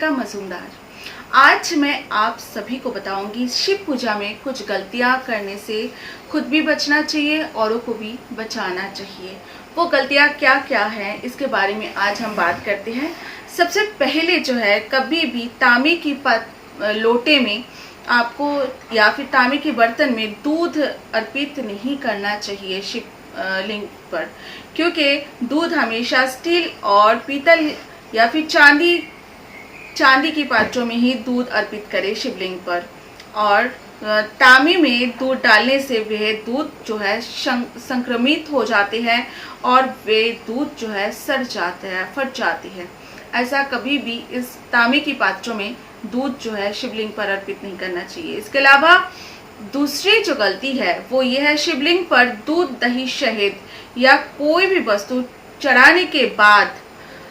अनीता मजूमदार। आज मैं आप सभी को बताऊंगी शिव पूजा में कुछ गलतियां करने से खुद भी बचना चाहिए, औरों को भी बचाना चाहिए। वो गलतियां क्या क्या हैं इसके बारे में आज हम बात करते हैं। सबसे पहले जो है, कभी भी तांबे की लोटे में आपको या फिर तांबे के बर्तन में दूध अर्पित नहीं करना चाहिए शिव लिंग पर, क्योंकि दूध हमेशा स्टील और पीतल या फिर चांदी की पात्रों में ही दूध अर्पित करें शिवलिंग पर। और तांबे में दूध डालने से वह दूध जो है संक्रमित हो जाते हैं और वे दूध जो है सड़ जाते हैं, फट जाती है। ऐसा कभी भी इस तांबे की पात्रों में दूध जो है शिवलिंग पर अर्पित नहीं करना चाहिए। इसके अलावा दूसरी जो गलती है वो ये है, शिवलिंग पर दूध, दही, शहद या कोई भी वस्तु चढ़ाने के बाद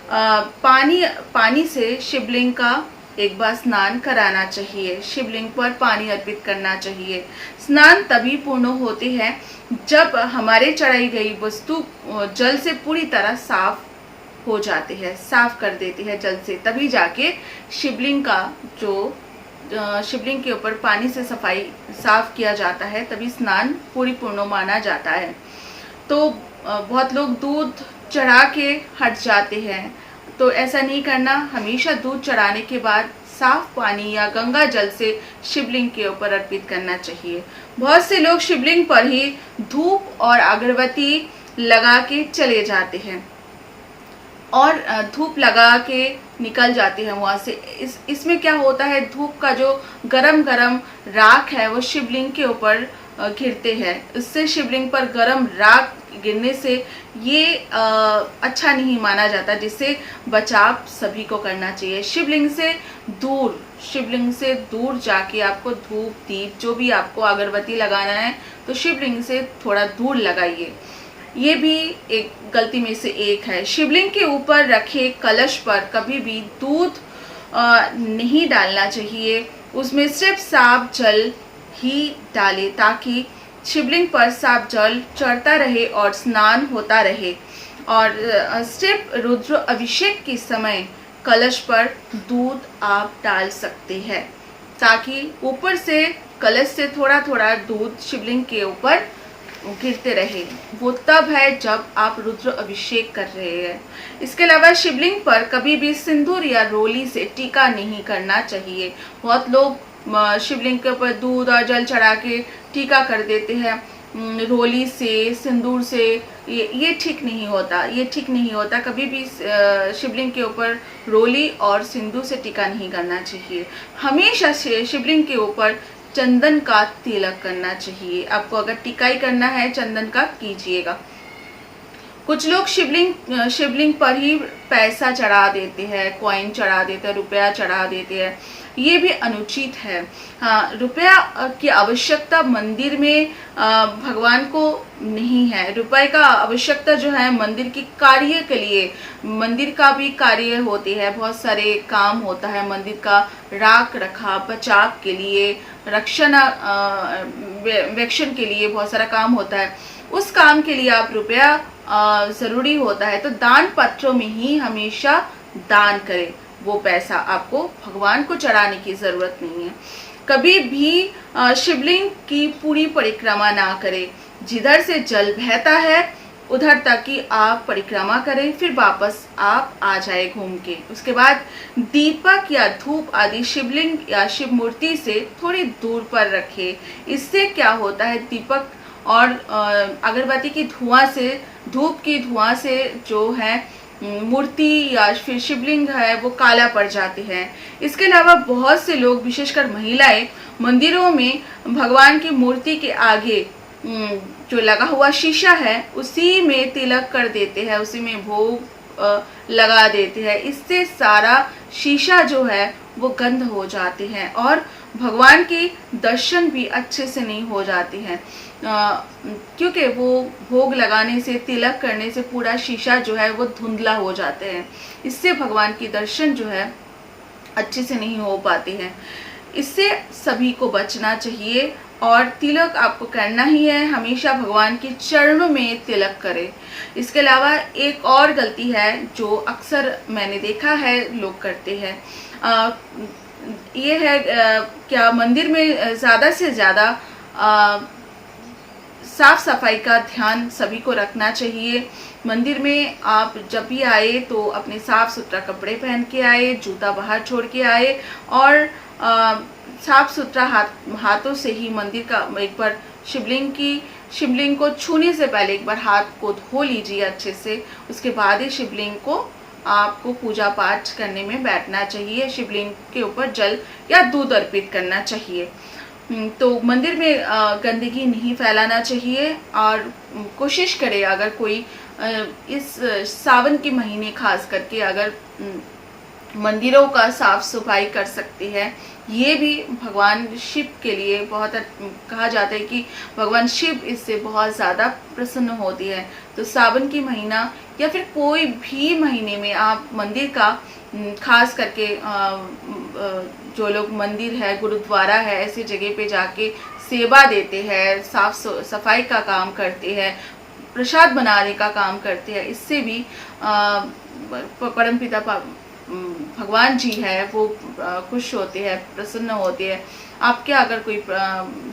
पानी से शिवलिंग का एक बार स्नान कराना चाहिए। शिवलिंग पर पानी अर्पित करना चाहिए। स्नान तभी पूर्ण होते हैं जब हमारे चढ़ाई गई वस्तु जल से पूरी तरह साफ हो जाते हैं, साफ कर देती है जल से, तभी जाके शिवलिंग का जो शिवलिंग के ऊपर पानी से साफ किया जाता है, तभी स्नान पूर्ण माना जाता है। तो बहुत लोग दूध चढ़ा के हट जाते हैं, तो ऐसा नहीं करना। हमेशा दूध चढ़ाने के बाद साफ पानी या गंगा जल से शिवलिंग के ऊपर अर्पित करना चाहिए। बहुत से लोग शिवलिंग पर ही धूप और अगरबत्ती लगा के चले जाते हैं और धूप लगा के निकल जाते हैं वहां से। इसमें क्या होता है, धूप का जो गरम राख है वो शिवलिंग के ऊपर गिरते हैं। इससे शिवलिंग पर गरम राख गिरने से ये अच्छा नहीं माना जाता, जिससे बचाव सभी को करना चाहिए। शिवलिंग से दूर जाके आपको धूप, दीप, जो भी आपको अगरबत्ती लगाना है तो शिवलिंग से थोड़ा दूर लगाइए। ये भी एक गलती में से एक है। शिवलिंग के ऊपर रखे कलश पर कभी भी दूध नहीं डालना चाहिए। उसमें सिर्फ साफ जल ही डालें, ताकि शिवलिंग पर साफ जल चढ़ता रहे और स्नान होता रहे। और सिर्फ रुद्र अभिषेक के समय कलश पर दूध आप डाल सकते हैं, ताकि ऊपर से कलश से थोड़ा थोड़ा दूध शिवलिंग के ऊपर गिरते रहे। वो तब है जब आप रुद्र अभिषेक कर रहे हैं। इसके अलावा शिवलिंग पर कभी भी सिंदूर या रोली से टीका नहीं करना चाहिए। बहुत लोग शिवलिंग के ऊपर दूध और जल चढ़ा के टीका कर देते हैं रोली से, सिंदूर से। ये ठीक नहीं होता। कभी भी शिवलिंग के ऊपर रोली और सिंदूर से टीका नहीं करना चाहिए। हमेशा से शिवलिंग के ऊपर चंदन का तिलक करना चाहिए। आपको अगर टीका ही करना है, चंदन का कीजिएगा। कुछ लोग शिवलिंग पर ही पैसा चढ़ा देते हैं, कॉइन चढ़ा देते हैं, रुपया चढ़ा देते हैं। ये भी अनुचित है। हाँ, रुपया की आवश्यकता मंदिर में भगवान को नहीं है। रुपए का आवश्यकता जो है मंदिर की कार्य के लिए, मंदिर का भी कार्य होते हैं, बहुत सारे काम होता है मंदिर का, राख रखाव, बचाव के लिए, रक्षण के लिए बहुत सारा काम होता है। उस काम के लिए आप रुपया जरूरी होता है, तो दान पत्रों में ही हमेशा दान करें। वो पैसा आपको भगवान को चढ़ाने की जरूरत नहीं है। कभी भी शिवलिंग की पूरी परिक्रमा ना करें। जिधर से जल बहता है उधर तक ही आप परिक्रमा करें, फिर वापस आप आ जाए घूम के। उसके बाद दीपक या धूप आदि शिवलिंग या शिव मूर्ति से थोड़ी दूर पर रखें। इससे क्या होता है, दीपक और अगरबत्ती की धुआं से, धूप की धुआं से जो है मूर्ति या फिर शिवलिंग है वो काला पड़ जाते हैं। इसके अलावा बहुत से लोग, विशेषकर महिलाएं, मंदिरों में भगवान की मूर्ति के आगे जो लगा हुआ शीशा है उसी में तिलक कर देते हैं, उसी में भोग लगा देते हैं। इससे सारा शीशा जो है वो गंद हो जाते हैं और भगवान की दर्शन भी अच्छे से नहीं हो जाते हैं, क्योंकि वो भोग लगाने से, तिलक करने से पूरा शीशा जो है वो धुंधला हो जाते हैं। इससे भगवान की दर्शन जो है अच्छे से नहीं हो पाते हैं। इससे सभी को बचना चाहिए और तिलक आपको करना ही है। हमेशा भगवान के चरणों में तिलक करें। इसके अलावा एक और गलती है जो अक्सर मैंने देखा है लोग करते हैं, ये है क्या मंदिर में ज़्यादा से ज़्यादा साफ सफाई का ध्यान सभी को रखना चाहिए। मंदिर में आप जब भी आए तो अपने साफ सुथरा कपड़े पहन के आए, जूता बाहर छोड़ के आए और साफ सुथरा हाथों से ही मंदिर का एक बार शिवलिंग को छूने से पहले एक बार हाथ को धो लीजिए अच्छे से। उसके बाद ही शिवलिंग को आपको पूजा पाठ करने में बैठना चाहिए। शिवलिंग के ऊपर जल या दूध अर्पित करना चाहिए। तो मंदिर में गंदगी नहीं फैलाना चाहिए और कोशिश करें अगर कोई इस सावन के महीने खास करके अगर मंदिरों का साफ सफाई कर सकते हैं। ये भी भगवान शिव के लिए बहुत कहा जाता है कि भगवान शिव इससे बहुत ज़्यादा प्रसन्न होती है। तो सावन की महीना या फिर कोई भी महीने में आप मंदिर का खास करके जो लोग मंदिर है, गुरुद्वारा है, ऐसी जगह पे जाके सेवा देते हैं, साफ सफाई का काम करते हैं, प्रसाद बनाने का काम करते हैं, इससे भी परमपिता भगवान जी है वो खुश होते हैं, प्रसन्न होते हैं। आपके अगर कोई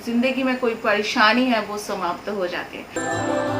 जिंदगी में कोई परेशानी है वो समाप्त हो जाती है।